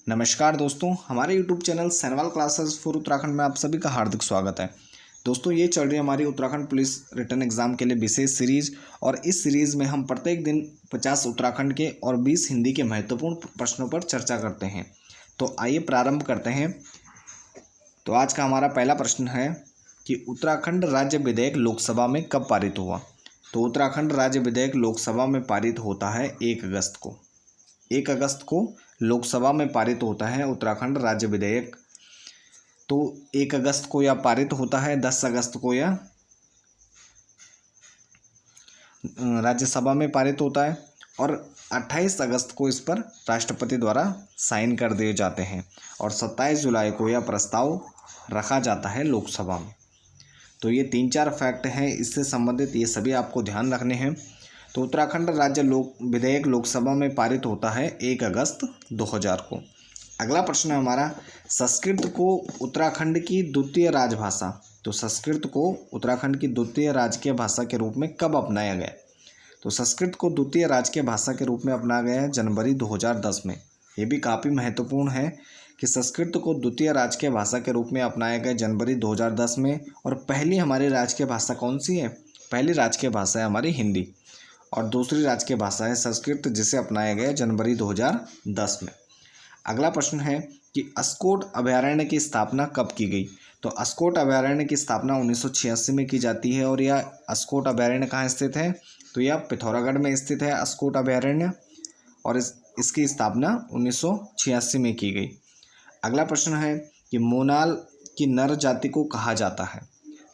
नमस्कार दोस्तों, हमारे YouTube channel Sainwal classes for Uttarakhand में आप सभी का हार्दिक स्वागत है। दोस्तों, ये चल रही है हमारी उत्तराखंड पुलिस रिटन एग्जाम के लिए विशेष सीरीज और इस सीरीज़ में हम प्रत्येक दिन 50 उत्तराखंड के और 20 हिंदी के महत्वपूर्ण प्रश्नों पर चर्चा करते हैं। तो आइए प्रारंभ करते हैं। तो आज का हमारा पहला प्रश्न है कि उत्तराखंड राज्य विधेयक लोकसभा में कब पारित हुआ। तो उत्तराखंड राज्य विधेयक लोकसभा में पारित होता है 1 अगस्त को। 1 अगस्त को लोकसभा में पारित होता है उत्तराखंड राज्य विधेयक। तो 1 अगस्त को या पारित होता है, 10 अगस्त को या राज्यसभा में पारित होता है और 28 अगस्त को इस पर राष्ट्रपति द्वारा साइन कर दिए जाते हैं और 27 जुलाई को यह प्रस्ताव रखा जाता है लोकसभा में। तो ये 3-4 फैक्ट हैं इससे संबंधित, ये सभी आपको ध्यान रखने हैं। तो उत्तराखंड राज्य विधेयक लोकसभा में पारित होता है 1 अगस्त 2000 को। अगला प्रश्न है हमारा, संस्कृत को उत्तराखंड की द्वितीय राजभाषा। तो संस्कृत को उत्तराखंड की द्वितीय राजकीय भाषा के रूप में कब अपनाया गया। तो संस्कृत को द्वितीय राजकीय भाषा के रूप में अपनाया गया है जनवरी 2010 में। ये भी काफ़ी महत्वपूर्ण है कि संस्कृत को द्वितीय राजकीय भाषा के रूप में अपनाया गया जनवरी 2010 में। और पहली हमारी राजकीय भाषा कौन सी है? पहली राजकीय भाषा है हमारी हिंदी और दूसरी राजकीय भाषा है संस्कृत, जिसे अपनाया गया जनवरी 2010 में। अगला प्रश्न है कि अस्कोट अभयारण्य की स्थापना कब की गई। तो अस्कोट अभयारण्य की स्थापना 1986 में की जाती है और यह अस्कोट अभयारण्य कहाँ स्थित है? तो यह पिथौरागढ़ में स्थित है अस्कोट अभयारण्य और इसकी स्थापना 1986 में की गई। अगला प्रश्न है कि मोनाल की नर जाति को कहा जाता है।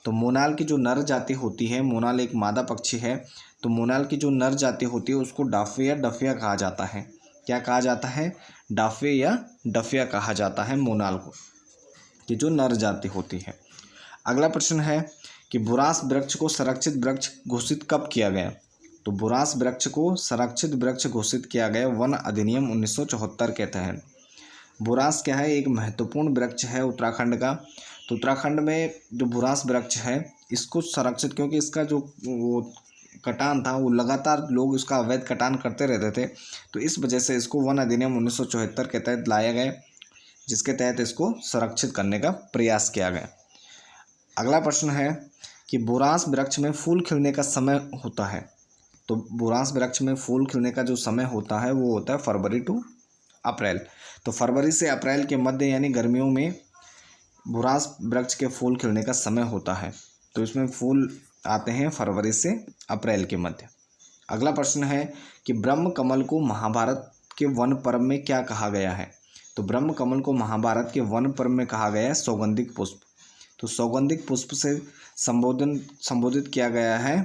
तो मोनाल की जो नर जाति होती है, मोनाल एक मादा पक्षी है, तो मोनाल की जो नर जाति होती है उसको डाफे या डफिया कहा जाता है। क्या कहा जाता है? डाफे या डफिया कहा जाता है मोनाल को, कि जो नर जाति होती है। अगला प्रश्न है कि बुरांस वृक्ष को संरक्षित वृक्ष घोषित कब किया गया। तो बुरांस वृक्ष को संरक्षित वृक्ष घोषित किया गया वन अधिनियम 1974 के तहत। बुरांस क्या है? एक महत्वपूर्ण वृक्ष है उत्तराखंड का। तो उत्तराखंड में जो बुरांस वृक्ष है इसको संरक्षित, क्योंकि इसका जो वो कटान था वो लगातार लोग उसका अवैध कटान करते रहते थे, तो इस वजह से इसको वन अधिनियम 1974 के तहत लाया गया, जिसके तहत इसको संरक्षित करने का प्रयास किया गया। अगला प्रश्न है कि बुरांस वृक्ष में फूल खिलने का समय होता है। तो बुरांस वृक्ष में फूल खिलने का जो समय होता है वो होता है फरवरी टू अप्रैल। तो फरवरी से अप्रैल के मध्य यानी गर्मियों में बुरांस वृक्ष के फूल खिलने का समय होता है। तो इसमें फूल आते हैं फरवरी से अप्रैल के मध्य। अगला प्रश्न है कि ब्रह्म कमल को महाभारत के वन पर्व में क्या कहा गया है। तो ब्रह्म कमल को महाभारत के वन पर्व में कहा गया है सौगंधिक पुष्प। तो सौगंधिक पुष्प से संबोधित किया गया है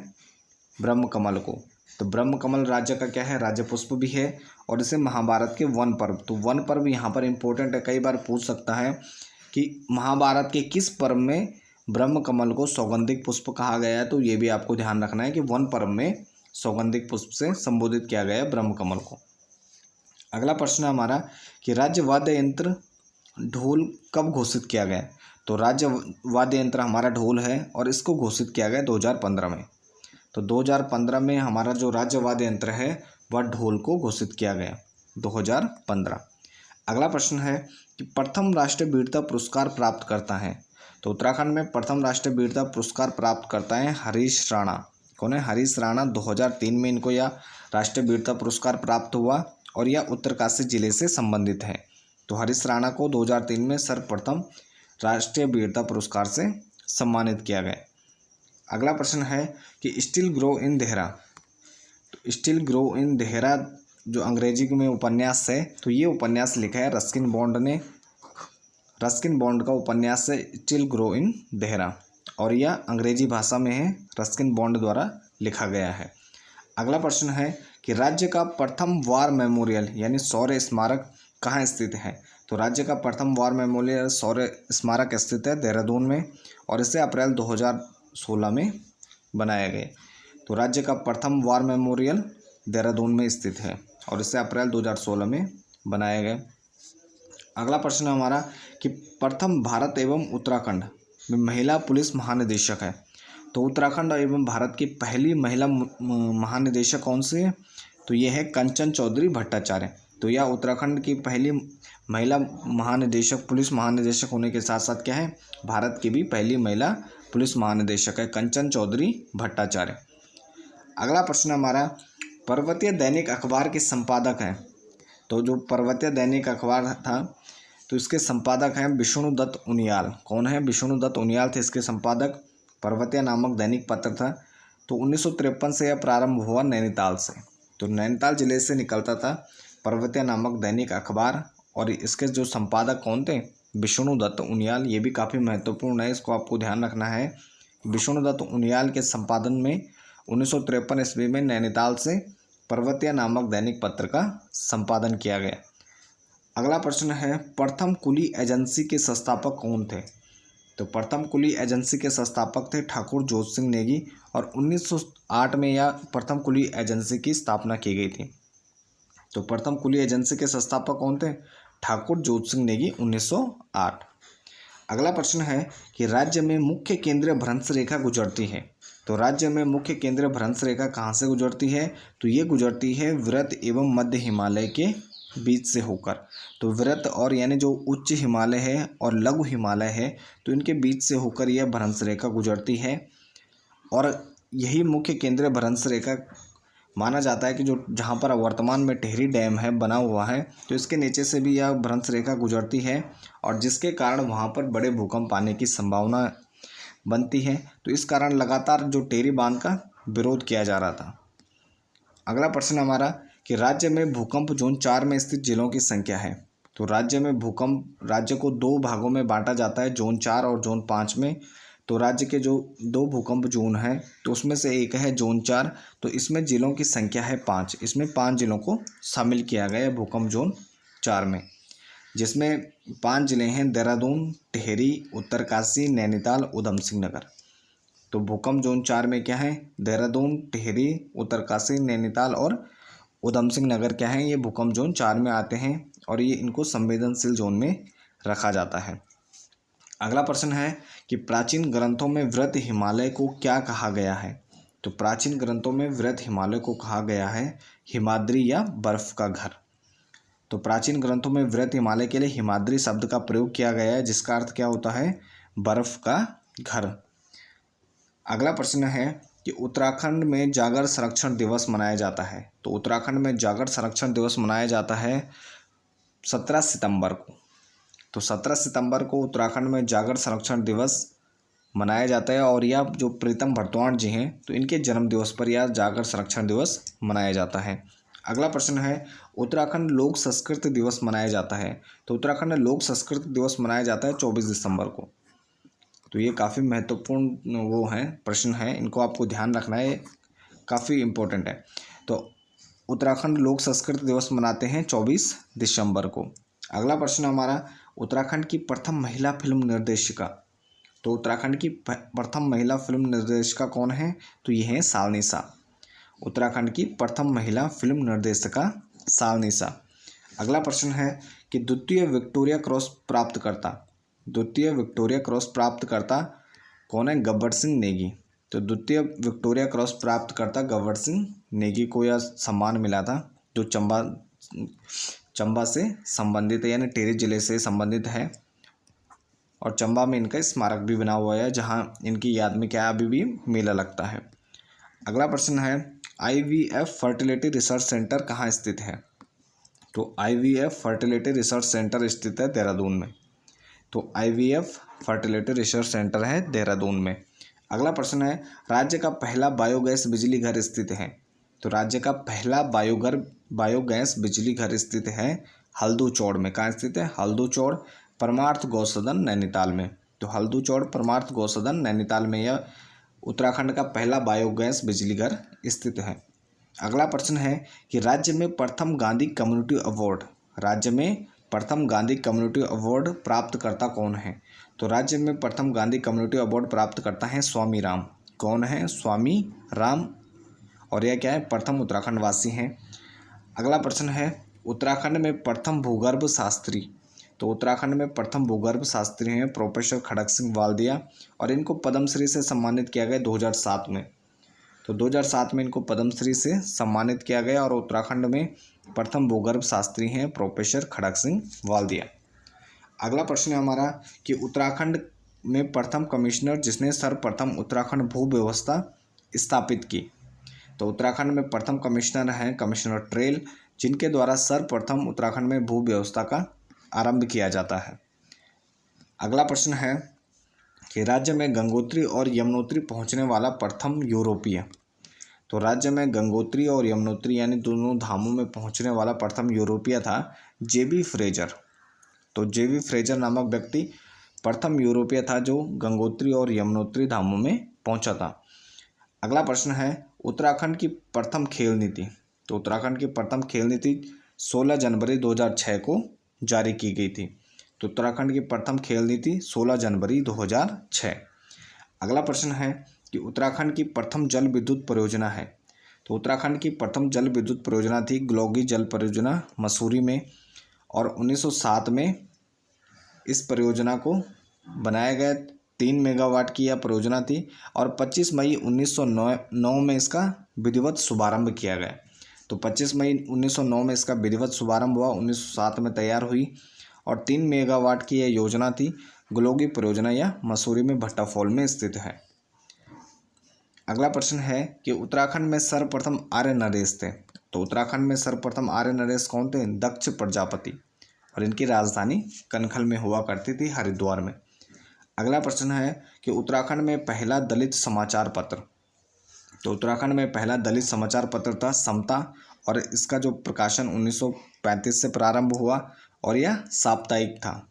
ब्रह्म कमल को। तो ब्रह्म कमल राज्य का क्या है? राज्य पुष्प भी है और इसे महाभारत के वन पर्व। तो वन पर्व यहाँ पर इम्पोर्टेंट है, कई बार पूछ सकता है कि महाभारत के किस पर्व में ब्रह्म कमल को सौगंधिक पुष्प कहा गया है। तो ये भी आपको ध्यान रखना है कि वन पर्व में सौगंधिक पुष्प से संबोधित किया गया है ब्रह्म कमल को। अगला प्रश्न है हमारा कि राज्य वाद्य यंत्र ढोल कब घोषित किया गया। तो राज्य वाद्य यंत्र हमारा ढोल है और इसको घोषित किया गया 2015 में। तो 2015 में हमारा जो राज्य वाद्य यंत्र है वह ढोल को घोषित किया गया 2015। अगला प्रश्न है कि प्रथम राष्ट्रीय वीरता पुरस्कार प्राप्त करता है। तो उत्तराखंड में प्रथम राष्ट्रीय वीरता पुरस्कार प्राप्त करता है हरीश राणा। कौन है? हरीश राणा। 2003 में इनको यह राष्ट्रीय वीरता पुरस्कार प्राप्त हुआ और यह उत्तरकाशी जिले से संबंधित है। तो हरीश राणा को 2003 में सर्वप्रथम राष्ट्रीय वीरता पुरस्कार से सम्मानित किया गया। अगला प्रश्न है कि स्टिल ग्रो इन देहरा। तो स्टिल ग्रो इन देहरा जो अंग्रेजी में उपन्यास है, तो ये उपन्यास लिखा है रस्किन बॉन्ड ने। रस्किन बॉन्ड का उपन्यास है स्टिल ग्रो इन देहरा और यह अंग्रेजी भाषा में है, रस्किन बॉन्ड द्वारा लिखा गया है। अगला प्रश्न है कि राज्य का प्रथम वार मेमोरियल यानी शौर्य स्मारक कहाँ स्थित है। तो राज्य का प्रथम वार मेमोरियल शौर्य स्मारक स्थित है देहरादून में और इसे अप्रैल 2016 में बनाया गया। तो राज्य का प्रथम वार मेमोरियल देहरादून में स्थित है और इसे अप्रैल 2016 में बनाया गया। अगला प्रश्न हमारा कि प्रथम भारत एवं उत्तराखंड में महिला पुलिस महानिदेशक है। तो उत्तराखंड एवं भारत की पहली महिला महानिदेशक कौन सी है? तो ये है कंचन चौधरी भट्टाचार्य। तो यह उत्तराखंड की पहली महिला महानिदेशक, पुलिस महानिदेशक होने के साथ साथ क्या है, भारत की भी पहली महिला पुलिस महानिदेशक है, कंचन चौधरी भट्टाचार्य। अगला प्रश्न हमारा, पर्वतीय दैनिक अखबार के संपादक हैं। तो जो पर्वतीय दैनिक अखबार था तो इसके संपादक हैं विष्णुदत्त उनियाल। कौन है? विष्णुदत्त उनियाल थे इसके संपादक। पर्वतीय नामक दैनिक पत्र था। तो 1953 से यह प्रारंभ हुआ नैनीताल से। तो नैनीताल जिले से निकलता था पर्वतीय नामक दैनिक अखबार, और इसके जो संपादक कौन थे? विष्णुदत्त उनियाल। ये भी काफ़ी महत्वपूर्ण है, इसको आपको ध्यान रखना है। विष्णुदत्त उनियाल के संपादन में 1953 ईस्वी में नैनीताल से पर्वतीय नामक दैनिक पत्र का संपादन किया गया। अगला प्रश्न है, प्रथम कुली एजेंसी के संस्थापक कौन थे? तो प्रथम कुली एजेंसी के संस्थापक थे ठाकुर जोत सिंह नेगी, और 1908 में यह प्रथम कुली एजेंसी की स्थापना की गई थी। तो प्रथम कुली एजेंसी के संस्थापक कौन थे? ठाकुर जोत सिंह नेगी, 1908। अगला प्रश्न है कि राज्य में मुख्य केंद्रीय भ्रंश रेखा गुजरती है। तो राज्य में मुख्य केंद्रीय भ्रंश रेखा कहाँ से गुजरती है? तो ये गुजरती है वृत्त एवं मध्य हिमालय के बीच से होकर। तो वृत्त और यानी जो उच्च हिमालय है और लघु हिमालय है, तो इनके बीच से होकर यह भ्रंश रेखा गुजरती है, और यही मुख्य केंद्रीय भ्रंश रेखा माना जाता है कि जो जहाँ पर वर्तमान में टिहरी डैम है बना हुआ है, तो इसके नीचे से भी यह भ्रंश रेखा गुजरती है, और जिसके कारण वहाँ पर बड़े भूकंप आने की संभावना बनती है। तो इस कारण लगातार जो टिहरी बांध का विरोध किया जा रहा था। अगला प्रश्न हमारा कि राज्य में भूकंप जोन 4 में स्थित जिलों की संख्या है। तो राज्य को 2 भागों में बांटा जाता है, जोन 4 और जोन 5 में। तो राज्य के जो 2 भूकंप जोन हैं, तो उसमें से एक है जोन 4। तो इसमें जिलों की संख्या है 5। इसमें 5 जिलों को शामिल किया गया है भूकंप जोन 4 में, जिसमें 5 जिले हैं देहरादून, टिहरी, उत्तरकाशी, नैनीताल, उधम सिंह नगर। तो भूकंप जोन 4 में क्या है? देहरादून, टिहरी, उत्तरकाशी, नैनीताल और उधम सिंह नगर क्या है? ये भूकंप जोन 4 में आते हैं, और ये इनको संवेदनशील जोन में रखा जाता है। अगला प्रश्न है कि प्राचीन ग्रंथों में वृत्त हिमालय को क्या कहा गया है? तो प्राचीन ग्रंथों में वृत्त हिमालय को कहा गया है हिमाद्री या बर्फ का घर। तो प्राचीन ग्रंथों में वृत्त हिमालय के लिए हिमाद्री शब्द का प्रयोग किया गया है, जिसका अर्थ क्या होता है? बर्फ का घर। अगला प्रश्न है कि उत्तराखंड में जागर संरक्षण दिवस मनाया जाता है। तो उत्तराखंड में जागर संरक्षण दिवस मनाया जाता है 17 सितंबर को। तो 17 सितंबर को उत्तराखंड में जागर संरक्षण दिवस मनाया जाता है, और यह जो प्रीतम भरतवाण जी हैं, तो इनके जन्म दिवस पर यह जागर संरक्षण दिवस मनाया जाता है। अगला प्रश्न है, उत्तराखंड लोक संस्कृत दिवस मनाया जाता है। तो उत्तराखंड लोक संस्कृत दिवस मनाया जाता है 24 दिसंबर को। तो ये काफ़ी महत्वपूर्ण वो हैं, प्रश्न हैं, इनको आपको ध्यान रखना है, काफ़ी इम्पोर्टेंट है। तो उत्तराखंड लोक संस्कृत दिवस मनाते हैं 24 दिसंबर को। अगला प्रश्न हमारा, उत्तराखंड की प्रथम महिला फिल्म निर्देशिका। तो उत्तराखंड की प्रथम महिला फिल्म निर्देशिका कौन है? तो ये हैं शालिनी शाह। उत्तराखंड की प्रथम महिला फिल्म निर्देशिका शालिनी शाह। अगला प्रश्न है कि द्वितीय विक्टोरिया क्रॉस प्राप्तकर्ता कौन है? गब्बर सिंह नेगी। तो द्वितीय विक्टोरिया क्रॉस प्राप्तकर्ता गब्बर सिंह नेगी को यह सम्मान मिला था, जो चंबा से संबंधित है, यानी टिहरी जिले से संबंधित है, और चंबा में इनका स्मारक भी बना हुआ है, जहां इनकी याद में क्या अभी भी मेला लगता है। अगला प्रश्न है, IVF फर्टिलिटी रिसर्च सेंटर कहाँ स्थित है? तो IVF फर्टिलिटी रिसर्च सेंटर स्थित है देहरादून में। तो IVF फर्टिलिटी रिसर्च सेंटर है देहरादून में। अगला प्रश्न है, राज्य का पहला बायोगैस बिजली घर स्थित है। तो राज्य का पहला बायोगैस बिजली घर स्थित है हल्दूचौड़ में। कहाँ स्थित है? हल्दूचौड़ परमार्थ गौसदन नैनीताल में। तो हल्दूचौड़ परमार्थ गौसदन नैनीताल में यह उत्तराखंड का पहला बायोगैस बिजली घर स्थित है। अगला प्रश्न है कि राज्य में प्रथम गांधी कम्युनिटी अवार्ड प्राप्तकर्ता कौन है? तो राज्य में प्रथम गांधी कम्युनिटी अवार्ड प्राप्तकर्ता हैं स्वामी राम। कौन है? स्वामी राम, और यह क्या है? प्रथम उत्तराखंड वासी हैं। अगला प्रश्न है, उत्तराखंड में प्रथम भूगर्भ शास्त्री। तो उत्तराखंड में प्रथम भूगर्भ शास्त्री हैं प्रोफेसर खड़क सिंह वाल्दिया, और इनको पद्मश्री से सम्मानित किया गया 2007 में। तो 2007 में इनको पद्मश्री से सम्मानित किया गया, और उत्तराखंड में प्रथम भूगर्भ शास्त्री हैं प्रोफेसर खड़ग सिंह वाल्दिया। अगला प्रश्न है हमारा कि उत्तराखंड में प्रथम कमिश्नर जिसने सर्वप्रथम उत्तराखंड भू व्यवस्था स्थापित की। तो उत्तराखंड में प्रथम कमिश्नर हैं कमिश्नर ट्रेल, जिनके द्वारा सर्वप्रथम उत्तराखंड में भू व्यवस्था का आरंभ किया जाता है। अगला प्रश्न है कि राज्य में गंगोत्री और यमुनोत्री पहुंचने वाला प्रथम यूरोपीय। तो राज्य में गंगोत्री और यमुनोत्री यानी दोनों धामों में पहुंचने वाला प्रथम यूरोपीय था जेबी फ्रेजर। तो जेबी फ्रेजर नामक व्यक्ति प्रथम यूरोपीय था जो गंगोत्री और यमुनोत्री धामों में पहुंचा था। अगला प्रश्न है उत्तराखंड की प्रथम खेल नीति। तो उत्तराखंड की प्रथम खेल नीति 16 जनवरी 2006 को जारी की गई थी। तो उत्तराखंड की प्रथम खेल नीति 16 जनवरी 2006। अगला प्रश्न है कि उत्तराखंड की प्रथम जल विद्युत परियोजना है। तो उत्तराखंड की प्रथम जल विद्युत परियोजना थी ग्लोगी जल परियोजना मसूरी में, और 1907 में इस परियोजना को बनाया गया। 3 मेगावाट की यह परियोजना थी और 25 मई 1909 में इसका विधिवत शुभारंभ किया गया। तो 25 मई 1909 में इसका विधिवत शुभारंभ हुआ, 1907 में तैयार हुई और 3 मेगावाट की यह योजना थी। ग्लोगी परियोजना यह मसूरी में भट्टाफॉल में स्थित है। अगला प्रश्न है कि उत्तराखंड में सर्वप्रथम आर्य नरेश थे। तो उत्तराखंड में सर्वप्रथम आर्य नरेश कौन थे? दक्ष प्रजापति, और इनकी राजधानी कनखल में हुआ करती थी, हरिद्वार में। अगला प्रश्न है कि उत्तराखंड में पहला दलित समाचार पत्र। तो उत्तराखंड में पहला दलित समाचार पत्र था समता, और इसका जो प्रकाशन 1935 से प्रारंभ हुआ और यह साप्ताहिक था,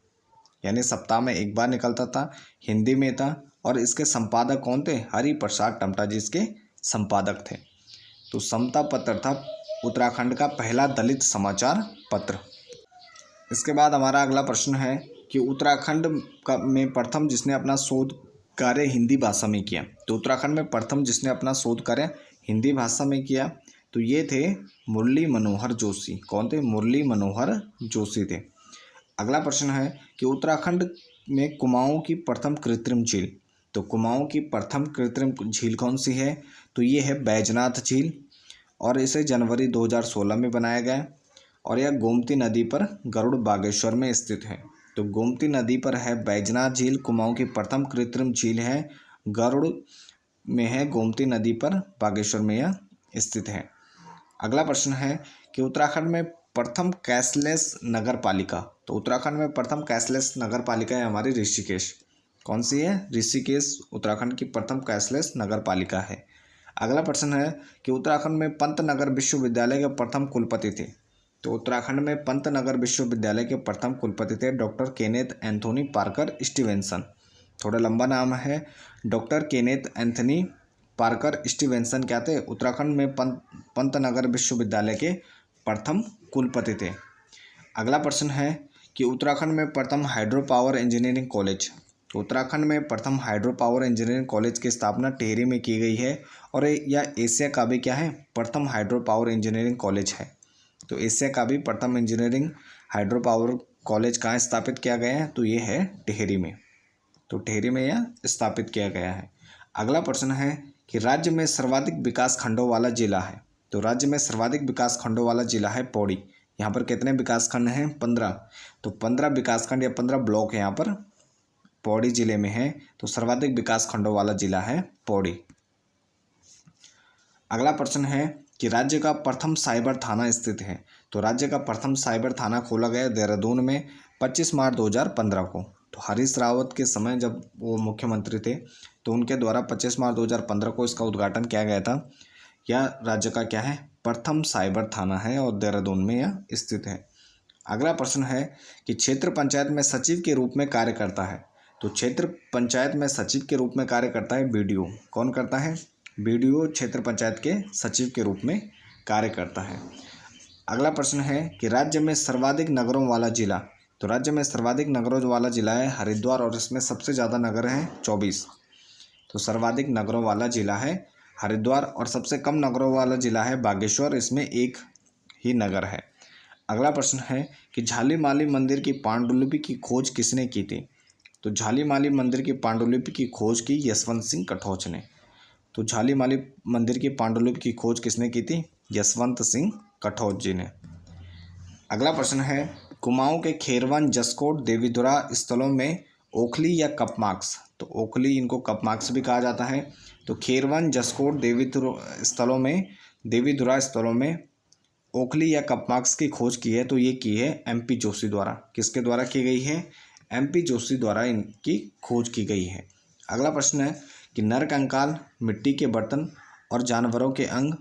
यानी सप्ताह में एक बार निकलता था, हिंदी में था, और इसके संपादक कौन थे? हरि प्रसाद टमटा जी इसके संपादक थे। तो समता पत्र था उत्तराखंड का पहला दलित समाचार पत्र। इसके बाद हमारा अगला प्रश्न है कि उत्तराखंड में प्रथम जिसने अपना शोध कार्य हिंदी भाषा में किया। तो उत्तराखंड में प्रथम जिसने अपना शोध कार्य हिंदी भाषा में किया तो ये थे मुरली मनोहर जोशी। कौन थे? मुरली मनोहर जोशी थे। अगला प्रश्न है कि उत्तराखंड में कुमाऊं की प्रथम कृत्रिम झील। तो कुमाऊं की प्रथम कृत्रिम झील कौन सी है? तो ये है बैजनाथ झील, और इसे जनवरी 2016 में बनाया गया, और यह गोमती नदी पर गरुड़ बागेश्वर में स्थित है। तो गोमती नदी पर है बैजनाथ झील, कुमाऊं की प्रथम कृत्रिम झील है गरुड़ में है, गोमती नदी पर बागेश्वर में यह स्थित है। अगला प्रश्न है कि उत्तराखंड में प्रथम कैशलेस नगर पालिका। तो उत्तराखंड में प्रथम कैशलेस नगर पालिका है हमारी ऋषिकेश। कौन सी है? ऋषिकेश उत्तराखंड की प्रथम कैशलेस नगर पालिका है। अगला प्रश्न है कि उत्तराखंड में पंतनगर विश्वविद्यालय के प्रथम कुलपति थे। तो उत्तराखंड में पंतनगर विश्वविद्यालय के प्रथम कुलपति थे doctor Kenneth Anthony Parker Stevenson. थोड़ा लंबा नाम है। Doctor Kenneth Anthony Parker Stevenson क्या थे? उत्तराखंड में पंतनगर विश्वविद्यालय के प्रथम कुलपति थे। अगला प्रश्न है कि उत्तराखंड में प्रथम हाइड्रो पावर इंजीनियरिंग कॉलेज। तो उत्तराखंड में प्रथम हाइड्रो पावर इंजीनियरिंग कॉलेज की स्थापना टिहरी में की गई है, और यह एशिया का भी क्या है? प्रथम हाइड्रो पावर इंजीनियरिंग कॉलेज है। तो एशिया का भी प्रथम इंजीनियरिंग हाइड्रो पावर कॉलेज कहाँ स्थापित किया गया है? तो ये है टिहरी में। तो टिहरी में यह स्थापित किया गया है। अगला प्रश्न है कि राज्य में सर्वाधिक विकास खंडों वाला जिला है। तो राज्य में सर्वाधिक विकास खंडों वाला जिला है पौड़ी। यहाँ पर कितने विकास खंड हैं? 15। तो 15 विकास खंड या 15 ब्लॉक यहाँ पर पौड़ी जिले में है। तो सर्वाधिक विकास खंडों वाला जिला है पौड़ी। अगला प्रश्न है कि राज्य का प्रथम साइबर थाना स्थित है। तो राज्य का प्रथम साइबर थाना खोला गया देहरादून में 25 मार्च 2015 को। तो हरीश रावत के समय जब वो मुख्यमंत्री थे तो उनके द्वारा 25 मार्च 2015 को इसका उद्घाटन किया गया था। यह राज्य का क्या है? प्रथम साइबर थाना है और देहरादून में यह स्थित है। अगला प्रश्न है कि क्षेत्र पंचायत में सचिव के रूप में कार्य करता है। तो क्षेत्र पंचायत में सचिव के रूप में कार्य करता है बीडीओ। कौन करता है? बीडीओ क्षेत्र पंचायत के सचिव के रूप में कार्य करता है। अगला प्रश्न है कि राज्य में सर्वाधिक नगरों वाला जिला। तो राज्य में सर्वाधिक नगरों वाला जिला है हरिद्वार, और इसमें सबसे ज़्यादा नगर हैं 24। तो सर्वाधिक नगरों वाला जिला है हरिद्वार, और सबसे कम नगरों वाला जिला है बागेश्वर, इसमें एक ही नगर है। अगला प्रश्न है कि झालीमाली मंदिर की पांडुलिपि की खोज किसने की थी? तो झालीमाली मंदिर की पांडुलिपि की खोज की यशवंत सिंह कटोच ने। तो झालीमाली मंदिर की पांडुलिपि की खोज किसने की थी? यशवंत सिंह कटोच जी ने। अगला प्रश्न है, कुमाऊं के खेरवन, जसकोट, देवीधुरा स्थलों में ओखली या कपमाक्स, तो ओखली इनको कपमाक्स भी कहा जाता है। तो खेरवन, जसकोट, देवीधुरा स्थलों में ओखली या कपमाक्स की खोज की है, तो ये की है MP जोशी द्वारा। किसके द्वारा की गई है? MP जोशी द्वारा इनकी खोज की गई है। अगला प्रश्न है कि नर कंकाल, मिट्टी के बर्तन और जानवरों के अंग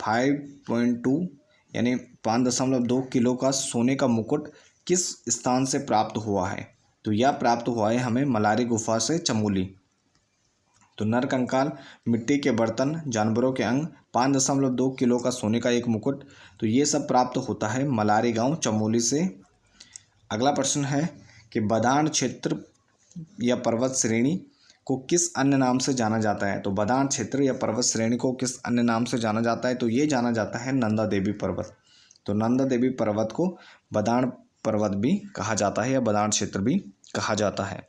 5.2 यानी 5.2 किलो का सोने का मुकुट किस स्थान से प्राप्त हुआ है? तो यह प्राप्त हुआ है हमें मलारी गुफा से, चमोली। तो नर कंकाल, मिट्टी के बर्तन, जानवरों के अंग, 5.2 किलो का सोने का एक मुकुट, तो ये सब प्राप्त होता है मलारी गांव, चमोली से। अगला प्रश्न है कि बदान क्षेत्र या पर्वत श्रेणी को किस अन्य नाम से जाना जाता है? तो बदान क्षेत्र या पर्वत श्रेणी को किस अन्य नाम से जाना जाता है? तो ये जाना जाता है नंदा देवी पर्वत। तो नंदा देवी पर्वत को बदान पर्वत भी कहा जाता है या बदान क्षेत्र भी कहा जाता है।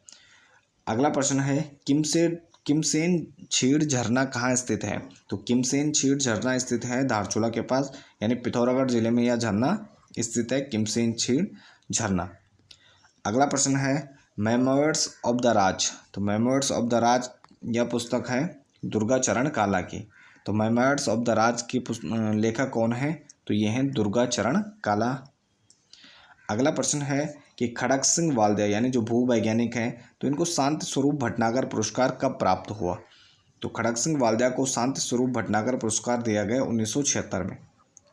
अगला प्रश्न है, किमसेन छीड़ झरना कहाँ स्थित है? तो किमसेन छीड़ झरना स्थित है धारचूला के पास, यानी पिथौरागढ़ जिले में यह झरना स्थित है, किमसेन छीड़ झरना। अगला प्रश्न है, मेमोयर्स ऑफ द राज। तो मेमोयर्स ऑफ द राज यह पुस्तक है दुर्गाचरण काला की। तो मेमोयर्स ऑफ द राज की लेखक कौन है? तो ये हैं दुर्गाचरण काला। अगला प्रश्न है कि खड़ग सिंह वाल्दिया यानी जो भूवैज्ञानिक हैं, तो इनको शांति स्वरूप भटनागर पुरस्कार कब प्राप्त हुआ? तो खड़ग सिंह वाल्दिया को शांति स्वरूप भटनागर पुरस्कार दिया गया 1976 में।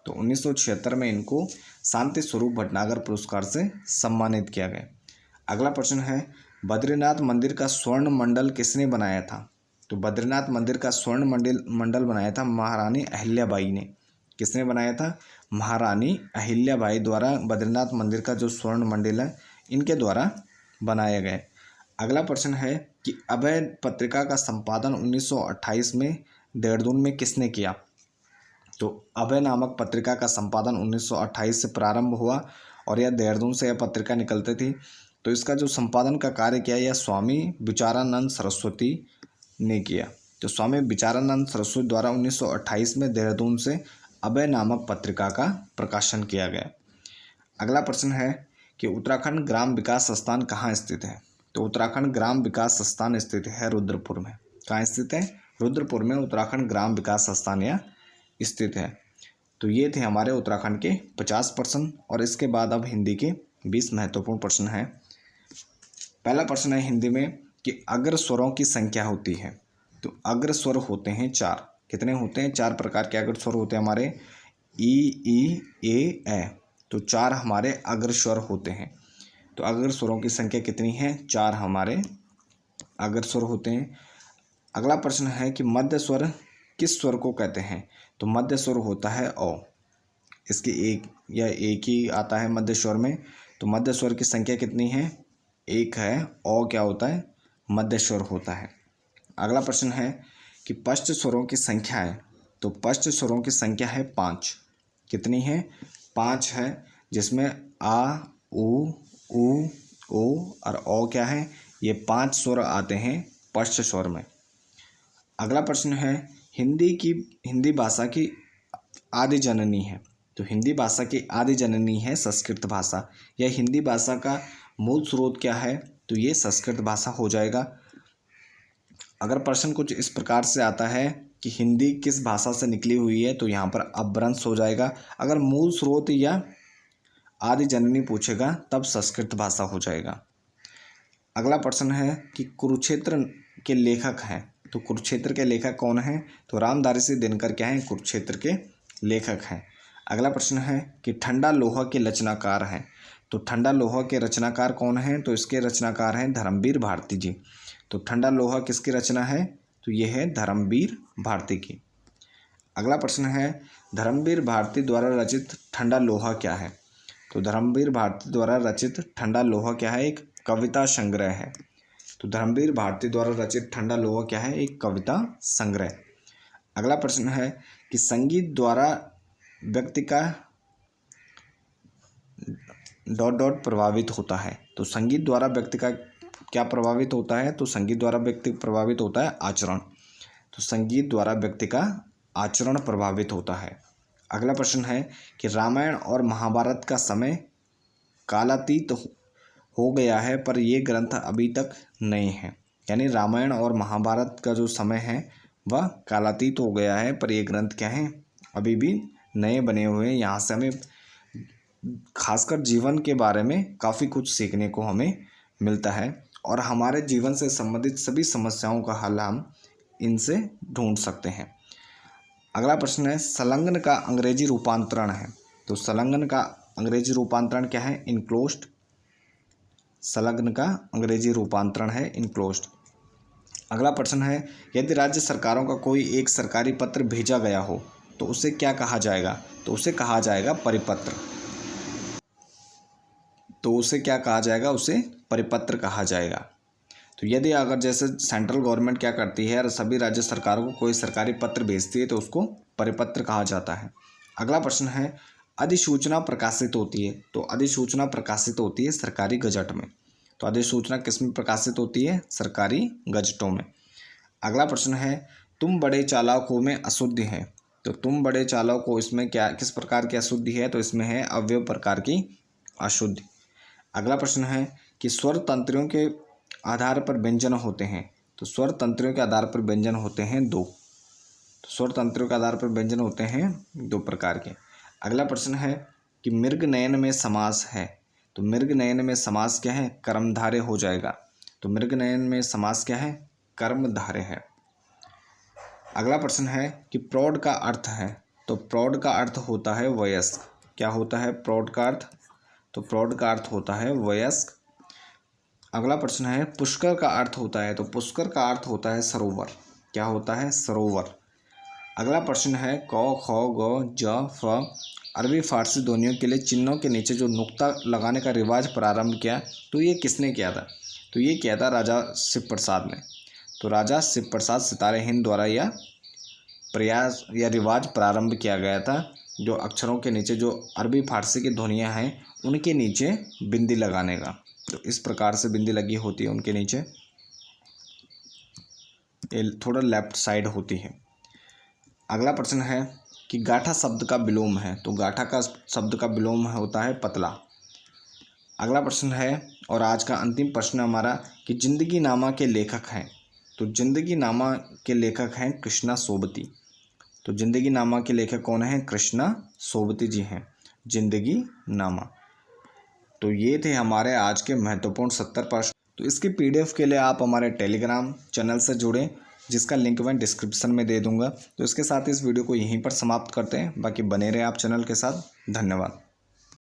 तो 1976 में इनको शांति स्वरूप भटनागर पुरस्कार से सम्मानित किया गया। अगला प्रश्न है, बद्रीनाथ मंदिर का स्वर्ण मंडल किसने बनाया था? तो बद्रीनाथ मंदिर का स्वर्ण मंडल बनाया था महारानी अहिल्याबाई ने। किसने बनाया था? महारानी अहिल्याबाई द्वारा बद्रीनाथ मंदिर का जो स्वर्ण मंडल है, इनके द्वारा बनाया गया। अगला प्रश्न है कि अभय पत्रिका का संपादन 1928 में देहरादून में किसने किया? तो अभय नामक पत्रिका का संपादन 1928 से प्रारंभ हुआ और यह देहरादून से यह पत्रिका निकलती थी। तो इसका जो संपादन का कार्य किया यह स्वामी विचारानंद सरस्वती ने किया। तो स्वामी विचारानंद सरस्वती द्वारा 1928 में देहरादून से अभय नामक पत्रिका का प्रकाशन किया गया। अगला प्रश्न है कि उत्तराखंड ग्राम विकास संस्थान कहाँ स्थित है? तो उत्तराखंड ग्राम विकास संस्थान स्थित है रुद्रपुर में। कहाँ स्थित है? रुद्रपुर में उत्तराखंड ग्राम विकास संस्थान यह स्थित है। तो ये थे हमारे उत्तराखंड के 50 प्रश्न। और इसके बाद अब हिंदी के 20 महत्वपूर्ण प्रश्न हैं। पहला प्रश्न है हिंदी में कि अग्र स्वरों की संख्या होती है। तो अग्र स्वर होते हैं 4। कितने होते हैं? 4 प्रकार के अग्र स्वर होते हैं हमारे, ई, ए। तो 4 हमारे अग्र स्वर होते हैं। तो अग्र स्वरों की संख्या कितनी है? 4 हमारे अग्र स्वर होते हैं। अगला प्रश्न है कि मध्य स्वर किस स्वर को कहते हैं? तो मध्य स्वर होता है ओ। इसकी एक ही आता है मध्य स्वर में। तो मध्य स्वर की संख्या कितनी है? 1 है। ओ क्या होता है? मध्य स्वर होता है। अगला प्रश्न है कि पश्च स्वरों की संख्या है। तो पश्च स्वरों की संख्या है 5। कितनी है? 5 है, जिसमें आ, उ, ओ और ओ क्या है? ये 5 स्वर आते हैं पश्च स्वर में। अगला प्रश्न है हिंदी भाषा की आदि जननी है। तो हिंदी भाषा की आदि जननी है संस्कृत भाषा। यह हिंदी भाषा का मूल स्रोत क्या है? तो ये संस्कृत भाषा हो जाएगा। अगर प्रश्न कुछ इस प्रकार से आता है कि हिंदी किस भाषा से निकली हुई है, तो यहाँ पर अपभ्रंश हो जाएगा। अगर मूल स्रोत या आदि जननी पूछेगा तब संस्कृत भाषा हो जाएगा। अगला प्रश्न है कि कुरुक्षेत्र के लेखक हैं। तो कुरुक्षेत्र के लेखक कौन हैं? तो रामधारी दिनकर क्या हैं? कुरुक्षेत्र के लेखक हैं। अगला प्रश्न है कि ठंडा लोहा के रचनाकार हैं। तो ठंडा लोहा के रचनाकार कौन हैं? तो इसके रचनाकार हैं धर्मवीर भारती जी। तो ठंडा लोहा किसकी रचना है? तो ये है धर्मवीर भारती की। अगला प्रश्न है धर्मवीर भारती द्वारा रचित ठंडा लोहा क्या है? तो धर्मवीर भारती द्वारा रचित ठंडा लोहा क्या है? एक कविता संग्रह है। तो धर्मवीर भारती द्वारा रचित ठंडा लोहा क्या है? एक कविता संग्रह। अगला प्रश्न है कि संगीत द्वारा व्यक्ति का ... प्रभावित होता है। तो संगीत द्वारा व्यक्ति का क्या प्रभावित होता है? तो संगीत द्वारा व्यक्ति प्रभावित होता है आचरण। तो संगीत द्वारा व्यक्ति का आचरण प्रभावित होता है। अगला प्रश्न है कि रामायण और महाभारत का समय कालातीत हो गया है पर ये ग्रंथ अभी तक नहीं है। यानी रामायण और महाभारत का जो समय है वह कालातीत हो गया है पर ये ग्रंथ क्या है, अभी भी नए बने हुए हैं। यहाँ से हमें खासकर जीवन के बारे में काफ़ी कुछ सीखने को हमें मिलता है और हमारे जीवन से संबंधित सभी समस्याओं का हल हम इनसे ढूंढ सकते हैं। अगला प्रश्न है संलग्न का अंग्रेजी रूपांतरण है। तो संलग्न का अंग्रेजी रूपांतरण क्या है? इनक्लोज्ड। संलग्न का अंग्रेजी रूपांतरण है इनक्लोज्ड। अगला प्रश्न है यदि राज्य सरकारों का कोई एक सरकारी पत्र भेजा गया हो तो उसे क्या कहा जाएगा? तो उसे कहा जाएगा परिपत्र। तो उसे क्या कहा जाएगा? उसे परिपत्र कहा जाएगा। तो यदि अगर जैसे सेंट्रल गवर्नमेंट क्या करती है और सभी राज्य सरकारों को कोई सरकारी पत्र भेजती है तो उसको परिपत्र कहा जाता है। अगला प्रश्न है अधिसूचना प्रकाशित होती है। तो अधिसूचना प्रकाशित होती है सरकारी गजट में। तो अधिसूचना किस में प्रकाशित होती है? सरकारी गजटों में। अगला प्रश्न है तुम बड़े चालाकों में अशुद्धि है। तो तुम बड़े चालाकों, इसमें क्या किस प्रकार की अशुद्धि है? तो इसमें है अवयव प्रकार की अशुद्धि। अगला प्रश्न है कि स्वर तंत्रियों के आधार पर व्यंजन होते हैं। तो स्वर तंत्रियों के आधार पर व्यंजन होते हैं दो। तो स्वर तंत्रियों के आधार पर व्यंजन होते हैं दो प्रकार के। अगला प्रश्न है कि मृग नयन में समास है। तो मृग नयन में समास क्या है? कर्मधारय हो जाएगा। तो मृग नयन में समास क्या है? कर्मधारय है। अगला प्रश्न है कि प्रौढ़ का अर्थ है। तो प्रौढ़ का अर्थ होता है वयस्क। क्या होता है प्रौढ़ का अर्थ? तो प्रौढ़ का अर्थ होता है वयस्क। अगला प्रश्न है पुष्कर का अर्थ होता है। तो पुष्कर का अर्थ होता है सरोवर। क्या होता है? सरोवर। अगला प्रश्न है क ख ग ज फ अरबी फारसी ध्वनियों के लिए चिन्हों के नीचे जो नुक्ता लगाने का रिवाज प्रारंभ किया, तो ये किसने किया था? तो ये किया था राजा शिव प्रसाद ने। तो राजा शिव प्रसाद सितारे हिंद द्वारा यह प्रयास या रिवाज प्रारंभ किया गया था, जो अक्षरों के नीचे जो अरबी फारसी की ध्वनियाँ हैं उनके नीचे बिंदी लगाने का। तो इस प्रकार से बिंदी लगी होती है उनके नीचे, ये थोड़ा लेफ्ट साइड होती है। अगला प्रश्न है कि गाठा शब्द का विलोम है। तो गाठा का शब्द का विलोम होता है पतला। अगला प्रश्न है और आज का अंतिम प्रश्न हमारा कि जिंदगी नामा के लेखक हैं। तो जिंदगी नामा के लेखक हैं कृष्णा सोबती। तो जिंदगी नामा के लेखक कौन हैं? कृष्णा सोबती जी हैं जिंदगी नामा। तो ये थे हमारे आज के महत्वपूर्ण 70 प्रश्न। तो इसकी पीडीएफ के लिए आप हमारे टेलीग्राम चैनल से जुड़ें, जिसका लिंक मैं डिस्क्रिप्शन में दे दूंगा। तो इसके साथ इस वीडियो को यहीं पर समाप्त करते हैं। बाकी बने रहे आप चैनल के साथ। धन्यवाद।